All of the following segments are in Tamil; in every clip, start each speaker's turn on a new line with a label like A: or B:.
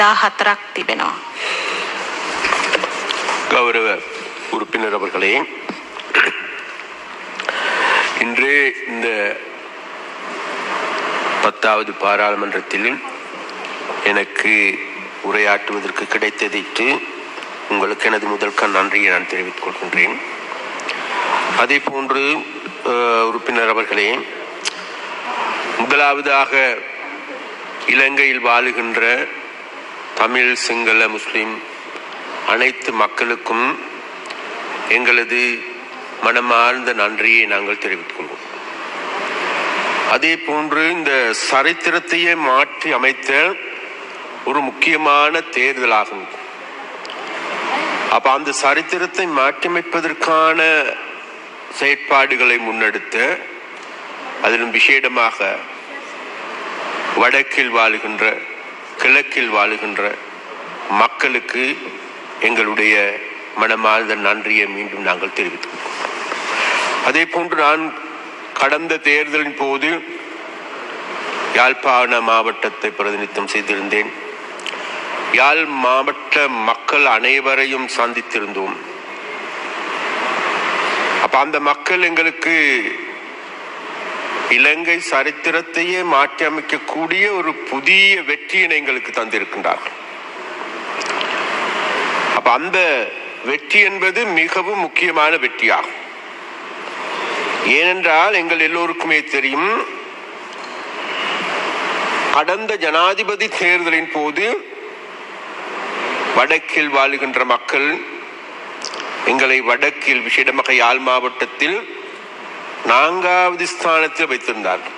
A: 14ක් තිබෙනවා.
B: கௌரவ உறுப்பினர் அவர்களே, இன்று இந்த 10வது பாராளுமன்றத்தில் எனக்கு உரையாற்றுவதற்கு கிடைத்ததைத்து உங்களுக்கு எனது முதல் நன்றியை நான் தெரிவித்துக் கொள்கின்றேன். அதே போன்று உறுப்பினர் அவர்களே, முதலாவதாக இலங்கையில் வாழுகின்ற தமிழ், சிங்கள, முஸ்லிம் அனைத்து மக்களுக்கும் எங்களது மனமார்ந்த நன்றியை நாங்கள் தெரிவித்துக் கொள்வோம். அதே போன்று இந்த சரித்திரத்தையே மாற்றி அமைத்த ஒரு முக்கியமான தேர்தலாகும். அப்ப அந்த சரித்திரத்தை மாற்றியமைப்பதற்கான செயற்பாடுகளை முன்னெடுத்த, அதிலும் விசேடமாக வடக்கில் வாழுகின்ற, கிழக்கில் வாழுகின்ற மக்களுக்கு எங்களுடைய மனமார்ந்த நன்றியை மீண்டும் நாங்கள் தெரிவித்துக் கொள்வோம். அதே போன்று நான் கடந்த தேர்தலின் போது யாழ்ப்பாண மாவட்டத்தை பிரதிநிதித்துவம் செய்திருந்தேன். யாழ் மாவட்ட மக்கள் அனைவரையும் சந்தித்திருந்தோம். அப்ப அந்த மக்கள் எங்களுக்கு இலங்கை சரித்திரத்தையே மாற்றி அமைக்கக்கூடிய ஒரு புதிய வெற்றியினை எங்களுக்கு தந்திருக்கின்றார்கள். அப்ப அந்த வெற்றி என்பது மிகவும் முக்கியமான வெற்றியாகும். ஏனென்றால் எங்கள் எல்லோருக்குமே தெரியும், கடந்த ஜனாதிபதி தேர்தலின் போது வடக்கில் வாழுகின்ற மக்கள் எங்களை வடக்கில், விசேடமாக யாழ் மாவட்டத்தில் 4வது ஸ்தானத்தில் வைத்திருந்தார்கள்.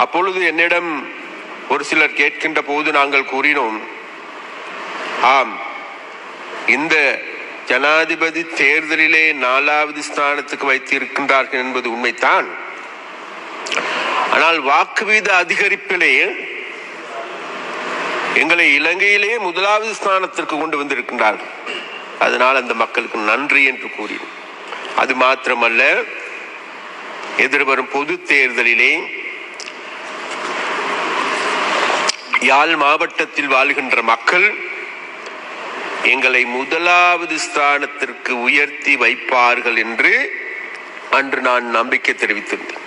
B: அப்பொழுது என்னிடம் ஒரு சிலர் கேட்கின்ற போது நாங்கள் கூறினோம், ஆம், இந்த ஜனாதிபதி தேர்தலிலே 4வது ஸ்தானத்துக்கு வைத்திருக்கின்றார்கள் என்பது உண்மைத்தான். ஆனால் வாக்கு வீத அதிகரிப்பிலே எங்களை இலங்கையிலே 1வது ஸ்தானத்திற்கு கொண்டு வந்திருக்கின்றார்கள். அதனால் அந்த மக்களுக்கு நன்றி என்று கூறினோம். அது மாத்திரமல்ல, எதிர்வரும் பொது தேர்தலிலே யாழ் மாவட்டத்தில் வாழ்கின்ற மக்கள் எங்களை 1வது ஸ்தானத்திற்கு உயர்த்தி வைப்பார்கள் என்று அன்று நான் நம்பிக்கை தெரிவித்திருந்தேன்.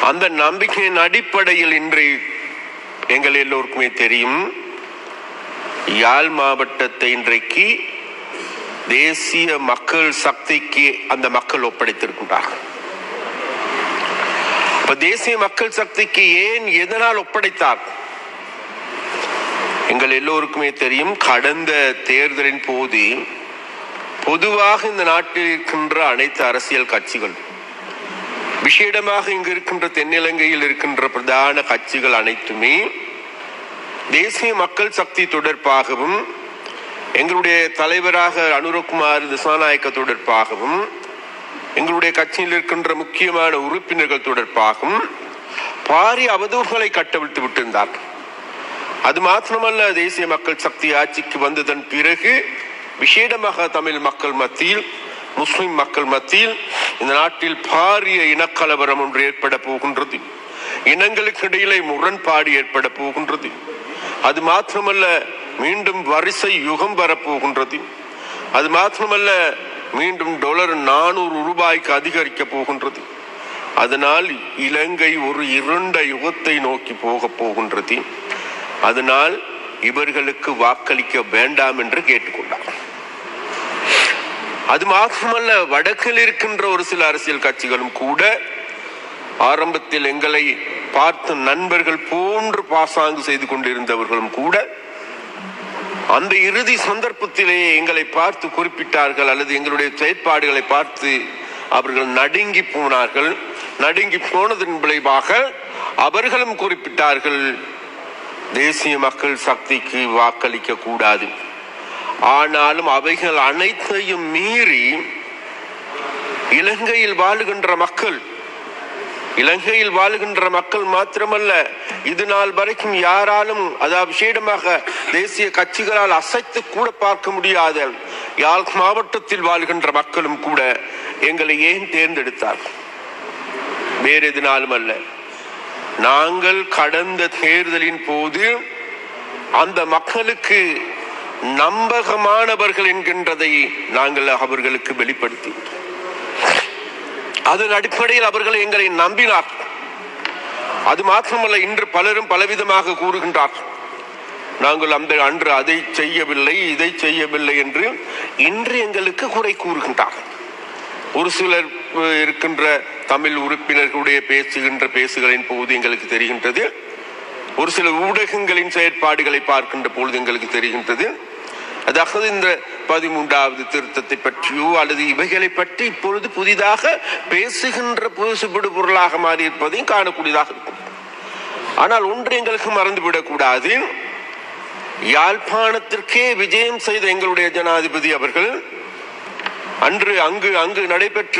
B: அந்த நம்பிக்கையின் அடிப்படையில் இன்று எங்கள் எல்லோருக்குமே தெரியும், யாழ் மாவட்டத்தை இன்றைக்கு தேசிய மக்கள் சக்திக்கு அந்த மக்கள் ஒப்படைத்திருக்கின்றார்கள். இப்ப தேசிய மக்கள் சக்திக்கு ஏன், எதனால் ஒப்படைத்தார்? எங்கள் எல்லோருக்குமே தெரியும், கடந்த தேர்தலின் போது பொதுவாக இந்த நாட்டில் இருக்கின்ற அனைத்து அரசியல் கட்சிகள், விசேடமாக இங்கு இருக்கின்ற தென்னிலங்கையில் இருக்கின்ற பிரதான கட்சிகள் அனைத்துமே தேசிய மக்கள் சக்தி தொடர்பாகவும், எங்களுடைய தலைவராக அனுரகுமார் திசாநாயக்க தொடர்பாகவும், எங்களுடைய கட்சியில் இருக்கின்ற முக்கியமான உறுப்பினர்கள் தொடர்பாகவும் பாரிய அவதூறுகளை கட்டவிழ்த்து விட்டிருந்தார்கள். அது மாத்திரமல்ல, தேசிய மக்கள் சக்தி ஆட்சிக்கு வந்ததன் பிறகு விசேடமாக தமிழ் மக்கள் மத்தியில், முஸ்லிம் மக்கள் மத்தியில் இந்த நாட்டில் பாரிய இனக்கலவரம் ஒன்று ஏற்பட போகின்றது. இனங்களுக்கு இடையிலே முரண்பாடு ஏற்பட போகின்றது. அது மாத்திரமல்ல, மீண்டும் வரிசை யுகம் வரப்போகின்றது. அது மாத்திரமல்ல, மீண்டும் டாலர் 400 ரூபாய்க்கு அதிகரிக்க போகின்றது. அதனால் இலங்கை ஒரு இருண்ட யுகத்தை நோக்கி போக போகின்றது. அதனால் இவர்களுக்கு வாக்களிக்க வேண்டாம் என்று கேட்டுக்கொண்டார். அது மாத்திரமல்ல, வடக்கில் இருக்கின்ற ஒரு சில அரசியல் கட்சிகளும் கூட ஆரம்பத்தில் எங்களை பார்த்து நண்பர்கள் போன்று பாசாங்கு செய்து கொண்டிருந்தவர்களும் கூட அந்த இறுதி சந்தர்ப்பத்திலே எங்களை பார்த்து குறிப்பிட்டார்கள், அல்லது எங்களுடைய செயற்பாடுகளை பார்த்து அவர்கள் நடுங்கி போனார்கள். நடுங்கி போனதன் விளைவாக அவர்களும் குறிப்பிட்டார்கள், தேசிய மக்கள் சக்திக்கு வாக்களிக்க கூடாது. ஆனாலும் அவைகள் அனைத்தையும் மீறி இலங்கையில் வாழுகின்ற மக்கள் மாத்திரமல்ல, இது நாள் வரைக்கும் யாராலும், அதாவது விசேடமாக தேசிய கட்சிகளால் அசைத்து கூட பார்க்க முடியாத யாழ் மாவட்டத்தில் வாழ்கின்ற மக்களும் கூட எங்களை ஏன் தேர்ந்தெடுத்தார்? வேறு எதுனாலும் அல்ல, நாங்கள் கடந்த தேர்தலின் போது அந்த மக்களுக்கு நம்பகமானவர்கள் என்கின்றதை நாங்கள் அவர்களுக்கு வெளிப்படுத்தி, அதன் அடிப்படையில் அவர்கள் எங்களை நம்பினார். அது மாத்திரமல்ல, இன்று பலரும் பலவிதமாக கூறுகின்றார். நாங்கள் அன்று அதை செய்யவில்லை, இதை செய்யவில்லை என்று இன்று எங்களுக்கு குறை கூறுகின்றார். ஒரு சிலர் இருக்கின்ற தமிழ் உறுப்பினர்களுடைய பேசுகளின் போது எங்களுக்கு தெரிகின்றது, ஒரு சில ஊடகங்களின் செயற்பாடுகளை பார்க்கின்ற பொழுது எங்களுக்கு தெரிகின்றது, அதாவது இந்த 13வது திருத்தத்தை பற்றியோ அல்லது இவைகளை பற்றி இப்பொழுது புதிதாக பேசுகின்ற பேசுபடு பொருளாக மாறி இருப்பதையும் காணக்கூடியதாக இருக்கும். ஆனால் ஒன்று எங்களுக்கு மறந்துவிடக்கூடாது, யாழ்ப்பாணத்திற்கே விஜயம் செய்த எங்களுடைய ஜனாதிபதி அவர்கள் அன்று அங்கு நடைபெற்ற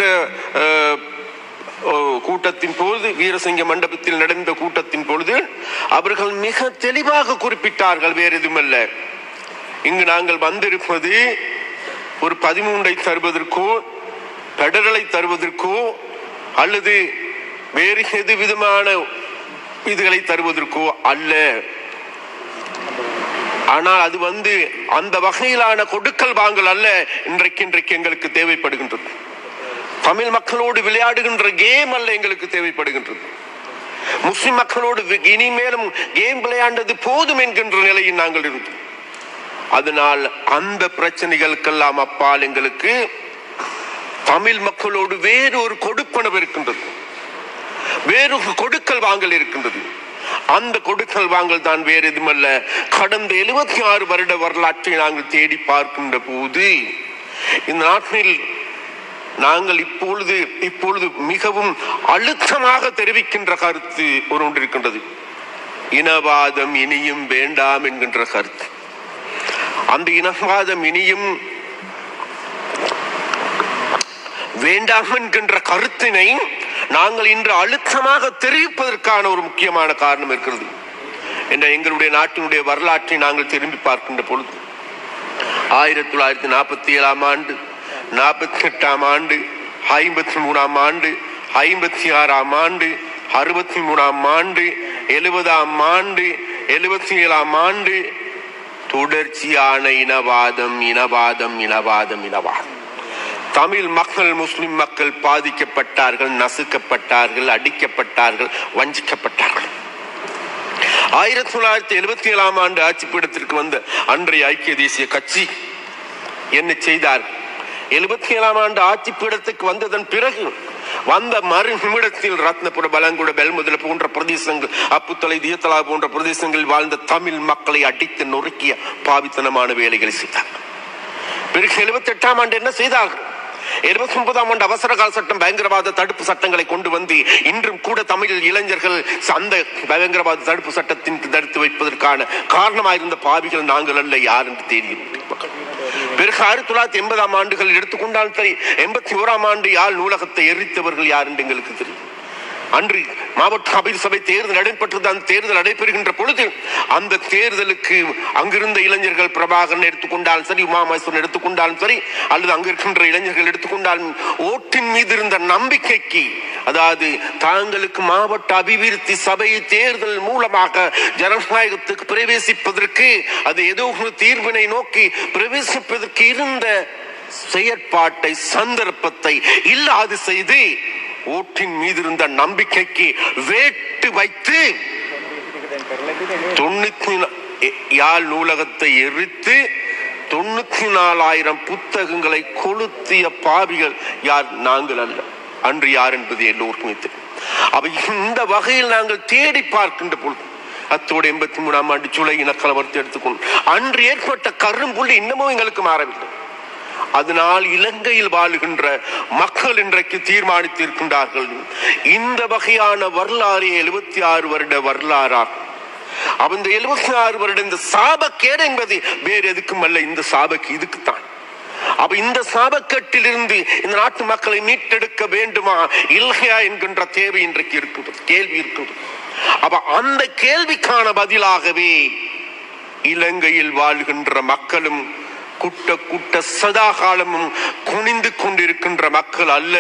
B: கூட்டத்தின் பொழுது, வீரசிங்க மண்டபத்தில் நடந்த கூட்டத்தின் பொழுது அவர்கள் மிக தெளிவாக குறிப்பிட்டார்கள், வேறு எதுவுமல்ல, இங்கு நாங்கள் வந்திருப்பது ஒரு 13ஐ தருவதற்கோ பெடரலை தருவதற்கோ அல்லது வேறு எது விதமான இதுகளை தருவதற்கோ அல்ல. ஆனால் அது அந்த வகையிலான கொடுக்கல் வாங்கல் அல்ல இன்றைக்கு எங்களுக்கு தேவைப்படுகின்றது. தமிழ் மக்களோடு விளையாடுகின்ற கேம் அல்ல எங்களுக்கு தேவைப்படுகின்றது. முஸ்லிம் மக்களோடு இனிமேலும் கேம் விளையாண்டது போதும் என்கின்ற நிலையில் நாங்கள் இருந்தோம். அதனால் அந்த பிரச்சனைகளுக்கெல்லாம் அப்பால் எங்களுக்கு தமிழ் மக்களோடு வேறு ஒரு கொடுப்பனவு இருக்கின்றது, வேறு கொடுக்கல் வாங்கல் இருக்கின்றது. அந்த கொடுக்கல் வாங்கல் தான் வேறு எதுமல்ல. கடந்த 76 வருட வரலாற்றை நாங்கள் தேடி பார்க்கின்ற போது இந்த நாட்டில் நாங்கள் இப்பொழுது மிகவும் அழுத்தமாக தெரிவிக்கின்ற கருத்து ஒன்று இருக்கின்றது, இனவாதம் இனியும் வேண்டாம் என்கின்ற கருத்து. அந்த இனவாதம் இனியும் வேண்டாம் என்கின்ற கருத்தினை நாங்கள் இன்று அழுத்தமாக தெரிவிப்பதற்கான ஒரு முக்கியமான காரணம் இருக்கிறது. என்ற எங்களுடைய நாட்டினுடைய வரலாற்றை நாங்கள் திரும்பி பார்க்கின்ற பொழுது 1947ஆம் ஆண்டு, 48ஆம் ஆண்டு, 53ஆம் ஆண்டு, 56ஆம் ஆண்டு, 63ஆம் ஆண்டு, 70ஆம் ஆண்டு, 77ஆம் ஆண்டு தொடர்ச்சியான இனவாதம் இனவாதம் இனவாதம் இனவாதம். தமிழ் மக்கள், முஸ்லிம் மக்கள் பாதிக்கப்பட்டார்கள், நசுக்கப்பட்டார்கள், அடிக்கப்பட்டார்கள், வஞ்சிக்கப்பட்டார்கள். 1977ஆம் ஆண்டு ஆட்சி பீடத்திற்கு வந்த அன்றைய ஐக்கிய தேசிய கட்சி என்ன செய்தார்? 77ஆம் ஆண்டு ஆட்சி பீடத்துக்கு வந்ததன் பிறகு வந்த மறு நிமிடத்தில் ரத்னபுர, பலங்குட, பெல்முதல போன்ற பிரதேசங்கள், அப்புத்தலை, தியத்தலா போன்ற பிரதேசங்களில் வாழ்ந்த தமிழ் மக்களை அடித்து நொறுக்கிய பாவித்தனமான வேலைகளை செய்தார். பிறகு 78ஆம் ஆண்டு என்ன செய்தார்கள்? 79ஆம் ஆண்டு அவசர கால சட்டம், பயங்கரவாத தடுப்பு சட்டங்களை கொண்டு வந்து இன்றும் கூட தமிழ் இளைஞர்கள் அந்த பயங்கரவாத தடுப்பு சட்டத்தின் தடுத்து வைப்பதற்கான காரணமாயிருந்த பாவிகள் நாங்கள் அல்ல, யார் என்று தெரியும். பிறகு 1980ஆம் ஆண்டுகள் எடுத்துக்கொண்டால் சரி, 81ஆம் ஆண்டு யாழ் நூலகத்தை எரித்தவர்கள் யார் என்று எங்களுக்கு தெரியும். அன்று மாவட்ட சபை தேர்தல் நடைபெற்றது. அந்த தேர்தல் நடைபெறுகின்ற பொழுது அந்த தேர்தலுக்கு அங்கிருந்த இளைஞர்கள், பிரபாகரன் எடுத்துக்கொண்டாலும் சரி, உமாமேஸ்வரன் எடுத்துக்கொண்டாலும் சரி, அல்லது அங்க இருக்கின்ற இளைஞர்கள் எடுத்துக்கொண்டாலும் ஓட்டின் மீது இருந்த நம்பிக்கைக்கு, அதாவது தாங்களுக்கு மாவட்ட அபிவிருத்தி சபை தேர்தல் மூலமாக ஜனநாயகத்துக்கு பிரவேசிப்பதற்கு, அது ஏதோ ஒரு தீர்வினை நோக்கி பிரவேசிப்பதற்கு இருந்த செயற்பாட்டை, சந்தர்ப்பத்தை இல்லாது செய்து ஓட்டின் மீது இருந்த நம்பிக்கைக்கு வேட்டு வைத்து யாழ் நூலகத்தை எரித்து 94,000 புத்தகங்களை கொளுத்திய பாவிகள் யார்? நாங்கள் அல்ல. அன்று யார் என்பது எல்லோருக்குமே தெரியும். அவை இந்த வகையில் நாங்கள் தேடி பார்க்கின்ற பொழுது, அத்தோடு 83ஆம் ஆண்டு ஜூலை இனக்கலவரத்தை எடுத்துக்கொண்டு அன்று ஏற்பட்ட கரும்புள்ளி இன்னமும் எங்களுக்கு மாறவில்லை. அதனால் இலங்கையில் வாழுகின்ற மக்கள் இன்றைக்கு தீர்மானித்திருக்கின்றார்கள், இந்த வகையான வரலாறு 76 வருட வரலாறா, அந்த 76 வருட இந்த சாபக்கேடு என்பது வேறு எதுக்கும் அல்ல, இந்த சாபக்கு இதுக்குத்தான். அப்ப இந்த சாபக்கேட்டிலிருந்து இந்த நாட்டு மக்களை மீட்டெடுக்க வேண்டுமா இல்லையா என்கின்ற தேவை இன்றைக்கு இருக்குது, கேள்வி இருக்குது. அப்ப அந்த கேள்விக்கான பதிலாகவே இலங்கையில் வாழ்கின்ற மக்களும் குட்ட சதா காலமும் குனிந்து கொண்டிருக்கின்ற மக்கள் அல்ல,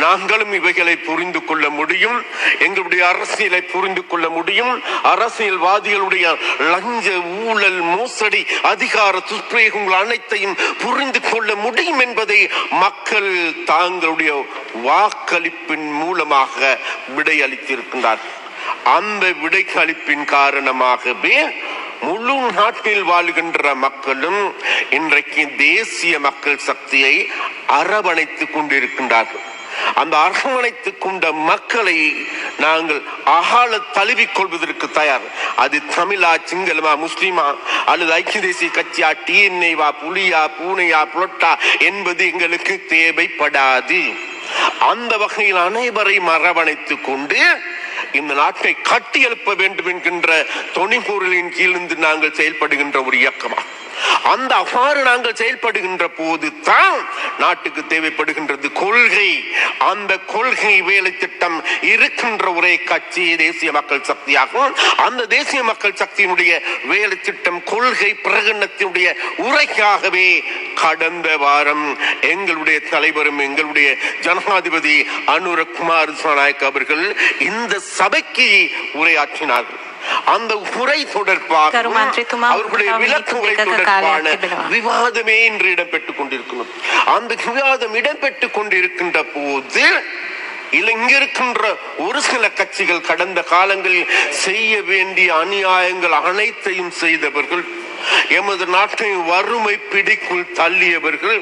B: நாங்களும் இவைகளை புரிந்து கொள்ள முடியும். எங்களுடைய அரசியலை புரிந்து கொள்ள முடியும். அரசியல்வாதிகளுடைய லஞ்ச ஊழல் மோசடி அதிகார துஷ்பிரயோகங்கள் அனைத்தையும் புரிந்து கொள்ள முடியும் என்பதை மக்கள் தாங்களுடைய வாக்களிப்பின் மூலமாக விடையளித்திருக்கின்றார்கள். அந்த விடையளிப்பின் காரணமாகவே முழு நாட்டில் வாழ்கின்ற மக்களும் இன்றைக்கு தேசிய மக்கள் சக்தியை அரவணைத்துக் கொண்டிருக்கின்றார்கள். அந்த அரவணைத்துக் கொண்ட மக்களை நாங்கள் அகால தழுவிக் கொள்வதற்கு தயார். அது தமிழா, சிங்களமா, முஸ்லிமா அல்லது ஐக்கிய தேசிய கட்சியா, டிஎன்ஏவா, புலியா, பூனையா, புலட்டா என்பது எங்களுக்கு தேவைப்படாது. அந்த வகையில் அனைவரையும் அரவணைத்துக் கொண்டு இந்த நாட்டை கட்டி எழுப்ப வேண்டும் என்கின்ற தொனிப்பொருளின் கீழிருந்து நாங்கள் செயல்படுகின்ற ஒரு இயக்கமா. அந்த அவ்வாறு நாங்கள் செயல்படுகின்ற போது தான் நாட்டுக்கு தேவைப்படுகின்றது கொள்கை. அந்த கொள்கை வேலை திட்டம் இருக்கின்ற ஒரே கட்சி தேசிய மக்கள் சக்தியாகும். அந்த தேசிய மக்கள் சக்தியினுடைய வேலை திட்டம் கொள்கை பிரகடனத்தினுடைய உரைக்காகவே கடந்த வாரம் எங்களுடைய தலைவரும் எங்களுடைய ஜனாதிபதி அனுர குமார் திசாநாயக்க அவர்கள் இந்த சபைக்கு உரையாற்றினார்கள். அந்த உரை தொடர்பாக அவர்களுடைய விளக்கு உரை தொடர்பான விவாதமே இன்று இடம்பெற்றுக் கொண்டிருக்கணும். அந்த விவாதம் இடம்பெற்றுக் கொண்டிருக்கின்ற போது இங்கிருக்கின்ற ஒரு சில கட்சிகள் கடந்த காலங்களில் செய்ய வேண்டிய அநியாயங்கள் அனைத்தையும் செய்தவர்கள், எமது நாட்டை வறுமை பிடிக்குள் தள்ளியவர்கள்,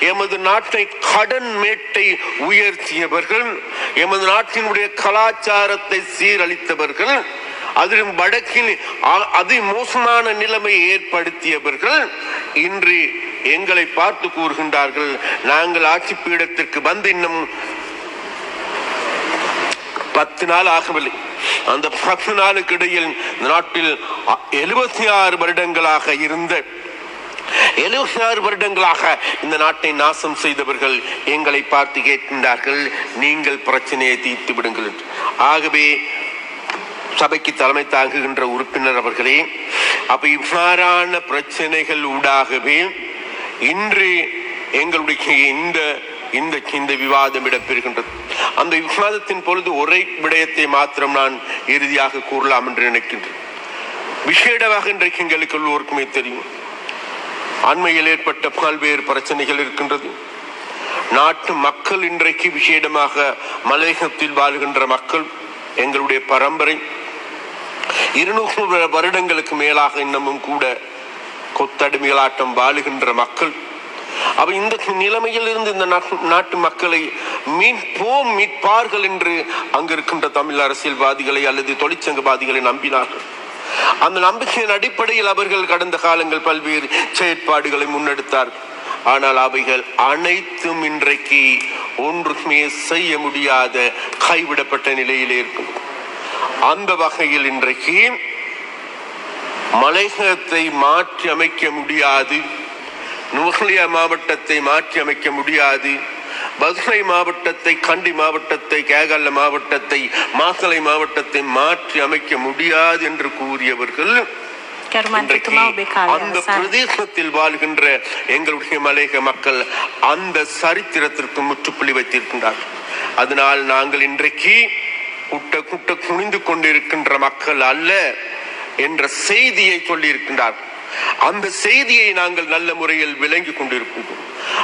B: எமது நாட்டை கடன் மேட்டை உயர்த்தியவர்கள், எமது நாட்டினுடைய கலாச்சாரத்தை சீரழித்தவர்கள், அதிலும் வடக்கில் அதி மோசமான நிலைமையை ஏற்படுத்தியவர்கள் இன்று எங்களை பார்த்து கூறுகின்றார்கள், நாங்கள் ஆட்சி பீடத்திற்கு வந்து இன்னும் 10 நாள் ஆகவில்லை. அந்த 10 நாளுக்கு இடையில் நாட்டில் 76 வருடங்களாக இருந்த 76 வருடங்களாக இந்த நாட்டை நாசம் செய்தவர்கள் எங்களை பார்த்து கேட்கின்றார்கள், நீங்கள் பிரச்சனையை தீர்த்து விடுங்கள். ஆகவே சபைக்கு தலைமை தாங்குகின்ற உறுப்பினர் அவர்களே, அப்ப இவ்வாறான பிரச்சனைகள் ஊடாகவே இன்று எங்களுடைய இந்த விவாதம் இடம்பெறுகின்றது. அந்த விவாதத்தின் பொழுது ஒரே விடயத்தை மாத்திரம் நான் இறுதியாக கூறலாம் என்று நினைக்கின்றேன். விசேடமாக இன்றைக்கு எங்களுக்கு எல்லோருக்குமே தெரியும், அண்மையில் ஏற்பட்ட பல்வேறு பிரச்சனைகள் இருக்கின்றது. நாட்டு மக்கள் இன்றைக்கு விசேடமாக மலையகத்தில் வாழ்கின்ற மக்கள், எங்களுடைய பரம்பரை 200 வருடங்களுக்கு மேலாக இன்னமும் கூட கொத்தடிமைகளாட்டம் வாழுகின்ற மக்கள். அவ இந்த நிலைமையில் இருந்து இந்த நாட்டு மக்களை மீட்பார்கள் என்று அங்கு இருக்கின்ற தமிழ் அரசியல்வாதிகளை அல்லது தொழிற்சங்கவாதிகளை நம்பினார்கள். அந்த நம்பிக்கையின் அடிப்படையில் அவர்கள் கடந்த காலங்கள் பல்வேறு செயற்பாடுகளை முன்னெடுத்தார்கள். ஆனால் அவைகள் அனைத்தும் இன்றைக்கு ஒன்றுமே செய்ய முடியாத கைவிடப்பட்ட நிலையிலே இருக்கும். அந்த வகையில் இன்றைக்கு மலையகத்தை மாற்றி அமைக்க முடியாது, நுவரெலியா மாவட்டத்தை மாற்றி அமைக்க முடியாது, பதுளை மாவட்டத்தை, கண்டி மாவட்டத்தை, கேகால மாவட்டத்தை, மாத்தளை மாவட்டத்தை மாற்றி அமைக்க முடியாது என்று கூறியவர்கள் அந்த பிரதேசத்தில் வாழ்கின்ற எங்களுடைய மலையக மக்கள் அந்த சரித்திரத்திற்கு முற்றுப்புள்ளி வைத்திருக்கின்றார்கள். அதனால் நாங்கள் இன்றைக்கு குட்ட குனிந்து கொண்டிருக்கின்ற மக்கள் அல்ல என்ற செய்தியை சொல்லி இருக்கின்றார்கள். அந்த செய்தியை நாங்கள் நல்ல முறையில் விளங்கி கொண்டிருக்கின்றோம்.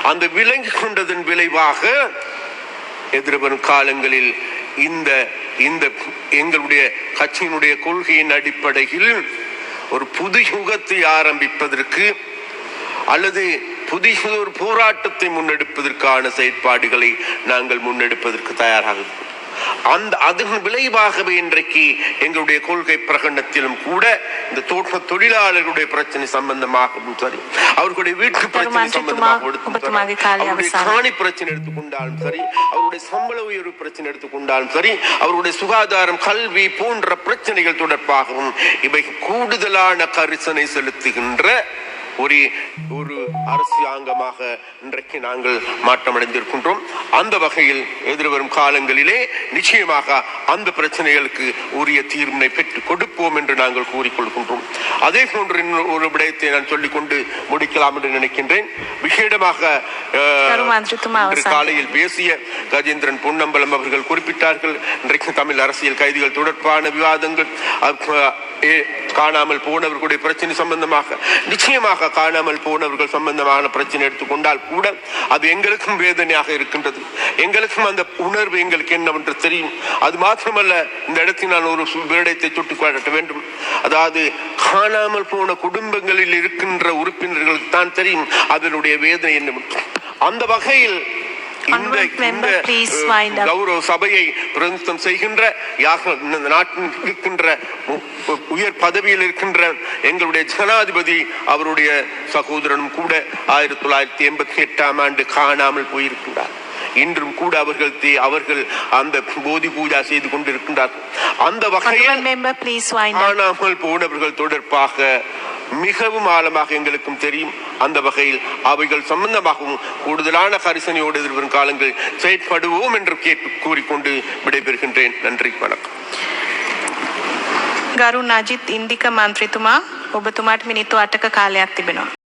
B: அந்த விளங்கி கொண்டதன் விளைவாக எதிர்வரும் காலங்களில் இந்த எங்களுடைய கட்சியினுடைய கொள்கையின் அடிப்படையில் ஒரு புது யுகத்தை ஆரம்பிப்பதற்கு அல்லது புதிய ஒரு போராட்டத்தை முன்னெடுப்பதற்கான செயற்பாடுகளை நாங்கள் முன்னெடுப்பதற்கு தயாராக இருக்கிறோம். அதன் விளைவாகவே இன்றைக்கு எங்களுடைய கொள்கை பிரகடனத்திலும் கூட இந்த தோட்ட தொழிலாளர்களுடைய பிரச்சனை சம்பந்தமாகவும் சரி, அவர்களுடைய வீட்டு பிரச்சனை சம்பந்தமாக காணி பிரச்சனை எடுத்துக்கொண்டாலும் சரி, அவருடைய சம்பள உயர்வு பிரச்சனை எடுத்துக்கொண்டாலும் சரி, அவருடைய சுகாதாரம், கல்வி போன்ற பிரச்சனைகள் தொடர்பாகவும் இவை கூடுதலான கரிசனை செலுத்துகின்ற ஒரு அரசாங்கமாக இன்றைக்கு நாங்கள் மாற்றமடைந்திருக்கின்றோம். அந்த வகையில் எதிர்வரும் காலங்களிலே நிச்சயமாக அந்த பிரச்சனைகளுக்கு உரிய தீர்வினை பெற்றுக் கொடுப்போம் என்று நாங்கள் கூறிக்கொள்கின்றோம். அதே போன்று ஒரு விடயத்தை நான் சொல்லிக்கொண்டு முடிக்கலாம் என்று நினைக்கின்றேன். விசேடமாக காலையில் பேசிய கஜேந்திரன் பொன்னம்பலம் அவர்கள் குறிப்பிட்டார்கள், இன்றைக்கு தமிழ் அரசியல் கைதிகள் தொடர்பான விவாதங்கள், காணாமல் போனவர்களுடைய பிரச்சனை சம்பந்தமாக, நிச்சயமாக காணாமல் போனவர்கள் சம்பந்தமான பிரச்சனை எடுத்துக்கொண்டால் கூட அது எங்களுக்கும் வேதனையாக இருக்கின்றது. எங்களுக்கும் அந்த உணர்வு எங்களுக்கு என்னவென்று தெரியும். அது மாத்திரமல்ல, இந்த இடத்தில் நான் ஒரு விடயத்தை சுட்டிக்காட்ட வேண்டும். அதாவது காணாமல் போன குடும்பங்களில் இருக்கின்ற உறுப்பினர்களுக்கு தான் தெரியும் அதனுடைய வேதனை என்னவென்று. அந்த வகையில் கௌரவ சபையை பிரதிநிதித்துவம் செய்கின்ற நாட்டில் இருக்கின்ற உயர் பதவியில் இருக்கின்ற எங்களுடைய ஜனாதிபதி அவருடைய சகோதரனும் கூட 1988ஆம் ஆண்டு காணாமல் போயிருக்கின்றார். இன்றும் கூட அவர்கள் அந்த போதி பூஜா செய்து கொண்டிருக்கின்றார்கள். அந்த வகையில் காணாமல் போனவர்கள் தொடர்பாக மிகவும் ஆழமாக எங்களுக்கும் தெரியும். அந்த வகையில் அவைகள் சம்பந்தமாகவும் கூடுதலான கரிசனையோடு எதிர்வரும் காலங்கள் செயற்படுவோம் என்று கூறிக்கொண்டு விடைபெறுகின்றேன். நன்றி, வணக்கம்.
A: ගරු නජිත් ඉන්දික මන්ත්‍රීතුමා, ඔබතුමාට මිනිත්තු 8ක කාලයක් තිබෙනවා.